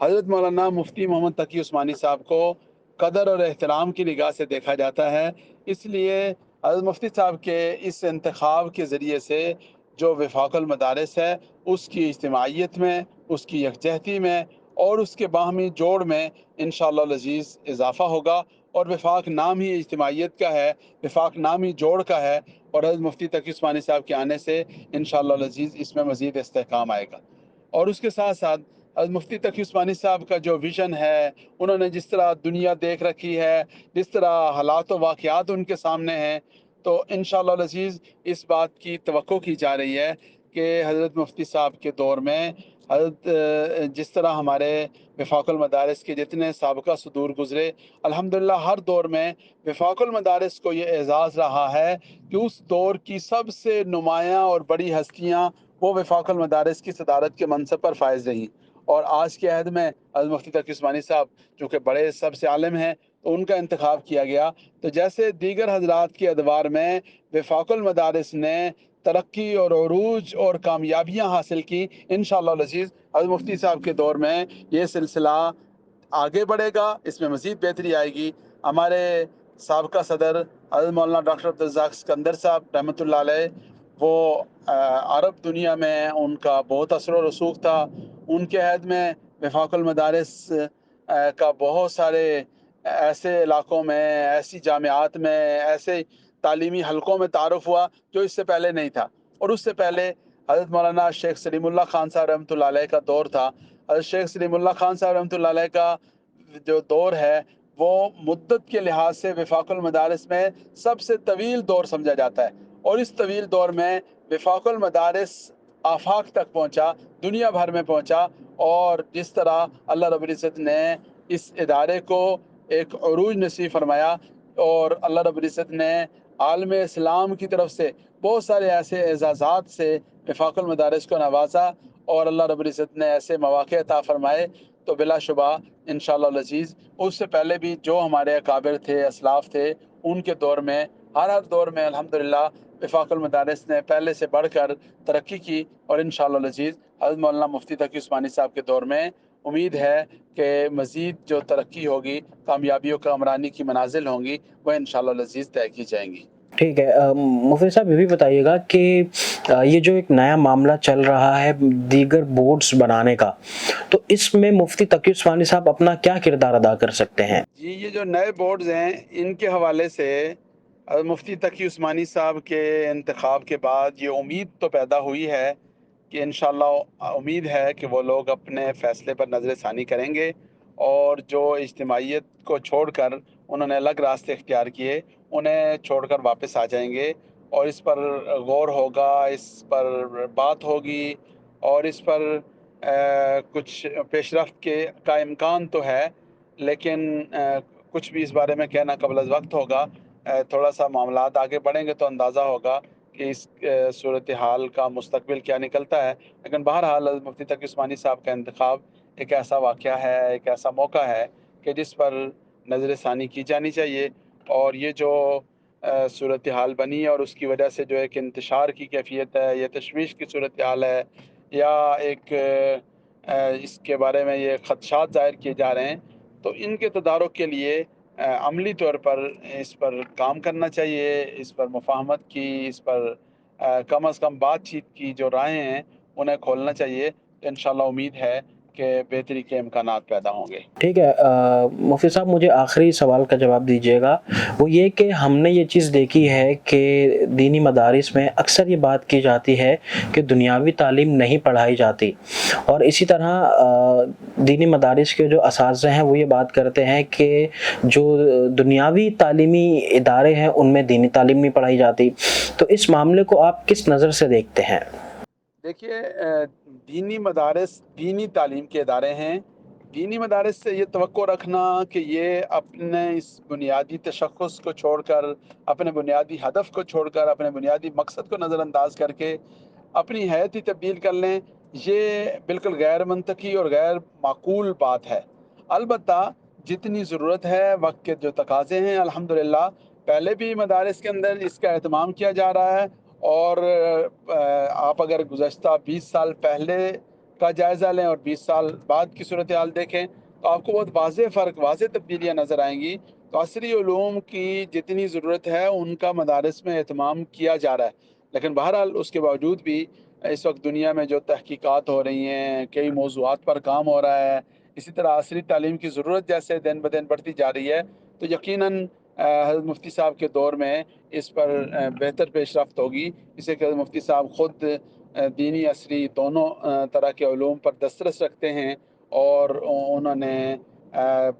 حضرت مولانا مفتی محمد تقی عثمانی صاحب کو قدر اور احترام کی نگاہ سے دیکھا جاتا ہے، اس لیے حضرت مفتی صاحب کے اس انتخاب کے ذریعے سے جو وفاق المدارس ہے اس کی اجتماعیت میں، اس کی یکجہتی میں اور اس کے باہمی جوڑ میں انشاءاللہ العزیز اضافہ ہوگا، اور وفاق نام ہی اجتماعیت کا ہے، وفاق نام ہی جوڑ کا ہے، اور حضرت مفتی تقی عثمانی صاحب کے آنے سے انشاءاللہ العزیز اس میں مزید استحکام آئے گا۔ اور اس کے ساتھ ساتھ حضرت مفتی تقی عثمانی صاحب کا جو ویژن ہے، انہوں نے جس طرح دنیا دیکھ رکھی ہے، جس طرح حالات و واقعات ان کے سامنے ہیں، تو انشاءاللہ العزیز اس بات کی توقع کی جا رہی ہے کہ حضرت مفتی صاحب کے دور میں حضرت جس طرح ہمارے وفاق المدارس کے جتنے سابقہ صدور گزرے، الحمدللہ ہر دور میں وفاق المدارس کو یہ اعزاز رہا ہے کہ اس دور کی سب سے نمایاں اور بڑی ہستیاں وہ وفاق المدارس کی صدارت کے منصب پر فائز رہیں، اور آج کے عہد میں حضرت مفتی تقی عثمانی صاحب جو کہ بڑے سب سے عالم ہیں، تو ان کا انتخاب کیا گیا۔ تو جیسے دیگر حضرات کے ادوار میں وفاق المدارس نے ترقی اور عروج اور کامیابیاں حاصل کی، انشاءاللہ العزیز حضرت مفتی صاحب کے دور میں یہ سلسلہ آگے بڑھے گا، اس میں مزید بہتری آئے گی۔ ہمارے سابقہ صدر حضرت مولانا ڈاکٹر عبدالرزاق سکندر صاحب رحمۃ اللہ علیہ، وہ عرب دنیا میں ان کا بہت اثر و رسوخ تھا، ان کے عہد میں وفاق المدارس کا بہت سارے ایسے علاقوں میں، ایسی جامعات میں، ایسے تعلیمی حلقوں میں تعارف ہوا جو اس سے پہلے نہیں تھا، اور اس سے پہلے حضرت مولانا شیخ سلیم اللہ خان صاحب رحمۃ اللہ علیہ کا دور تھا۔ حضرت شیخ سلیم اللہ خان صاحب رحمۃ اللہ علیہ کا جو دور ہے وہ مدت کے لحاظ سے وفاق المدارس میں سب سے طویل دور سمجھا جاتا ہے، اور اس طویل دور میں وفاق المدارس آفاق تک پہنچا، دنیا بھر میں پہنچا، اور جس طرح اللہ رب العزت نے اس ادارے کو ایک عروج نصیب فرمایا، اور اللہ رب العزت نے عالم اسلام کی طرف سے بہت سارے ایسے اعزازات سے وفاق المدارس کو نوازا، اور اللہ رب العزت نے ایسے مواقع عطا فرمائے، تو بلا شبہ انشاءاللہ العزیز اس سے پہلے بھی جو ہمارے اکابر تھے، اسلاف تھے، ان کے دور میں ہر دور میں الحمدللہ وفاق المدارس نے پہلے سے بڑھ کر ترقی کی، اور انشاءاللہ العزیز حضرت مولانا مفتی تقی عثمانی صاحب کے دور میں امید ہے کہ مزید جو ترقی ہوگی، کامیابیوں کا عمرانی کی منازل ہوں گی، وہ انشاءاللہ العزیز طے کی جائیں گی۔ ٹھیک ہے، مفتی صاحب یہ بھی بتائیے گا کہ یہ جو ایک نیا معاملہ چل رہا ہے دیگر بورڈز بنانے کا، تو اس میں مفتی تقی عثمانی صاحب اپنا کیا کردار ادا کر سکتے ہیں؟ جی، یہ جو نئے بورڈز ہیں ان کے حوالے سے مفتی تقی عثمانی صاحب کے انتخاب کے بعد یہ امید تو پیدا ہوئی ہے کہ انشاءاللہ امید ہے کہ وہ لوگ اپنے فیصلے پر نظر ثانی کریں گے، اور جو اجتماعیت کو چھوڑ کر انہوں نے الگ راستے اختیار کیے، انہیں چھوڑ کر واپس آ جائیں گے، اور اس پر غور ہوگا، اس پر بات ہوگی، اور اس پر کچھ پیش رفت کا امکان تو ہے، لیکن کچھ بھی اس بارے میں کہنا قبل از وقت ہوگا۔ تھوڑا سا معاملات آگے بڑھیں گے تو اندازہ ہوگا کہ اس صورتحال کا مستقبل کیا نکلتا ہے، لیکن بہرحال حضرت مفتی تقی عثمانی صاحب کا انتخاب ایک ایسا واقعہ ہے، ایک ایسا موقع ہے کہ جس پر نظر ثانی کی جانی چاہیے، اور یہ جو صورتحال بنی اور اس کی وجہ سے جو ایک انتشار کی کیفیت ہے، یہ تشویش کی صورتحال ہے، یا ایک اس کے بارے میں یہ خدشات ظاہر کیے جا رہے ہیں، تو ان کے تدارک کے لیے عملی طور پر اس پر کام کرنا چاہیے، اس پر مفاہمت کی، اس پر کم از کم بات چیت کی جو راہیں ہیں انہیں کھولنا چاہیے، تو انشاءاللہ امید ہے کہ بہتری کے امکانات پیدا ہوں گے۔ ٹھیک ہے، مفتی صاحب مجھے آخری سوال کا جواب دیجیے گا، وہ یہ کہ ہم نے یہ چیز دیکھی ہے کہ دینی مدارس میں اکثر یہ بات کی جاتی ہے کہ دنیاوی تعلیم نہیں پڑھائی جاتی، اور اسی طرح دینی مدارس کے جو اساتذہ ہیں وہ یہ بات کرتے ہیں کہ جو دنیاوی تعلیمی ادارے ہیں ان میں دینی تعلیم نہیں پڑھائی جاتی، تو اس معاملے کو آپ کس نظر سے دیکھتے ہیں؟ دیکھیے، دینی مدارس دینی تعلیم کے ادارے ہیں، دینی مدارس سے یہ توقع رکھنا کہ یہ اپنے اس بنیادی تشخص کو چھوڑ کر، اپنے بنیادی ہدف کو چھوڑ کر، اپنے بنیادی مقصد کو نظر انداز کر کے اپنی حیثیت ہی تبدیل کر لیں، یہ بالکل غیر منطقی اور غیر معقول بات ہے۔ البتہ جتنی ضرورت ہے، وقت کے جو تقاضے ہیں، الحمدللہ پہلے بھی مدارس کے اندر اس کا اہتمام کیا جا رہا ہے، اور آپ اگر گزشتہ 20 سال پہلے کا جائزہ لیں اور 20 سال بعد کی صورتحال دیکھیں تو آپ کو بہت واضح فرق، واضح تبدیلیاں نظر آئیں گی۔ تو عصری علوم کی جتنی ضرورت ہے ان کا مدارس میں اہتمام کیا جا رہا ہے، لیکن بہرحال اس کے باوجود بھی اس وقت دنیا میں جو تحقیقات ہو رہی ہیں، کئی موضوعات پر کام ہو رہا ہے، اسی طرح عصری تعلیم کی ضرورت جیسے دن بدن بڑھتی جا رہی ہے، تو یقیناً حضرت مفتی صاحب کے دور میں اس پر بہتر پیش رفت ہوگی، اسے کہ مفتی صاحب خود دینی عصری دونوں طرح کے علوم پر دسترس رکھتے ہیں، اور انہوں نے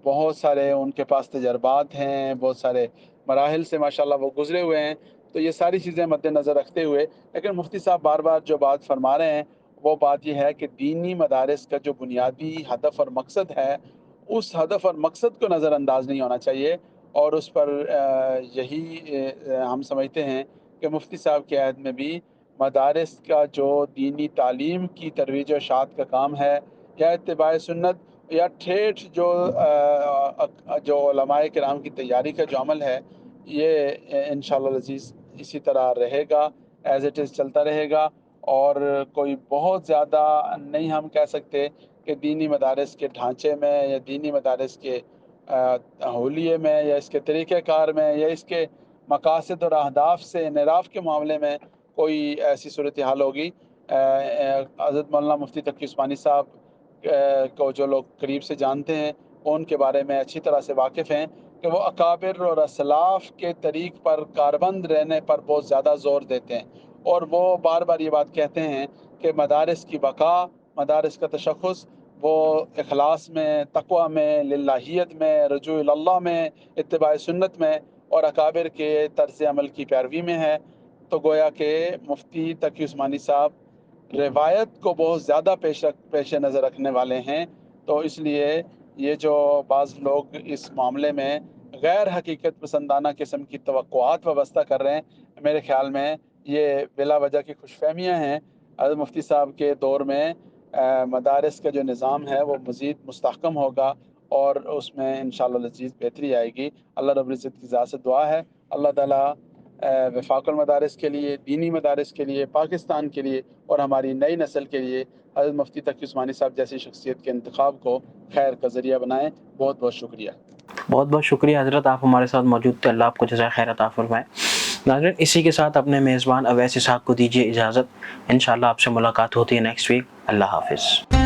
بہت سارے ان کے پاس تجربات ہیں، بہت سارے مراحل سے ماشاءاللہ وہ گزرے ہوئے ہیں۔ تو یہ ساری چیزیں مد نظر رکھتے ہوئے، لیکن مفتی صاحب بار بار جو بات فرما رہے ہیں وہ بات یہ ہے کہ دینی مدارس کا جو بنیادی ہدف اور مقصد ہے، اس ہدف اور مقصد کو نظر انداز نہیں ہونا چاہیے، اور اس پر یہی ہم سمجھتے ہیں کہ مفتی صاحب کے عہد میں بھی مدارس کا جو دینی تعلیم کی ترویج و اشاعت کا کام ہے، یا اتباع سنت، یا ٹھیٹھ جو علماء کرام کی تیاری کا جو عمل ہے، یہ انشاءاللہ العزیز اسی طرح رہے گا، ایز اٹ از چلتا رہے گا، اور کوئی بہت زیادہ نہیں ہم کہہ سکتے کہ دینی مدارس کے ڈھانچے میں یا دینی مدارس کے حولیے میں یا اس کے طریقہ کار میں یا اس کے مقاصد اور اہداف سے انحراف کے معاملے میں کوئی ایسی صورتحال ہوگی۔ حضرت مولانا مفتی تقی عثمانی صاحب کو جو لوگ قریب سے جانتے ہیں وہ ان کے بارے میں اچھی طرح سے واقف ہیں کہ وہ اکابر اور اسلاف کے طریق پر کاربند رہنے پر بہت زیادہ زور دیتے ہیں، اور وہ بار بار یہ بات کہتے ہیں کہ مدارس کی بقا، مدارس کا تشخص وہ اخلاص میں، تقوی میں، للہیت میں، رجوع اللہ میں، اتباع سنت میں اور اکابر کے طرز عمل کی پیروی میں ہے۔ تو گویا کہ مفتی تقی عثمانی صاحب روایت کو بہت زیادہ پیش نظر رکھنے والے ہیں، تو اس لیے یہ جو بعض لوگ اس معاملے میں غیر حقیقت پسندانہ قسم کی توقعات وابستہ کر رہے ہیں، میرے خیال میں یہ بلا وجہ کی خوش فہمیاں ہیں۔ حضرت مفتی صاحب کے دور میں مدارس کا جو نظام ہے وہ مزید مستحکم ہوگا، اور اس میں انشاءاللہ العزیز بہتری آئے گی۔ اللہ رب العزت کی ذات سے دعا ہے اللہ تعالیٰ وفاق المدارس کے لیے، دینی مدارس کے لیے، پاکستان کے لیے اور ہماری نئی نسل کے لیے حضرت مفتی تقی عثمانی صاحب جیسی شخصیت کے انتخاب کو خیر کا ذریعہ بنائیں۔ بہت بہت شکریہ۔ بہت بہت شکریہ حضرت، آپ ہمارے ساتھ موجود تھے، اللہ آپ کو جزائے خیر عطا فرمائے۔ ناظرین، اسی کے ساتھ اپنے میزبان اویس اسحاق کو دیجیے اجازت، انشاءاللہ آپ سے ملاقات ہوتی ہے نیکسٹ ویک۔ اللہ حافظ۔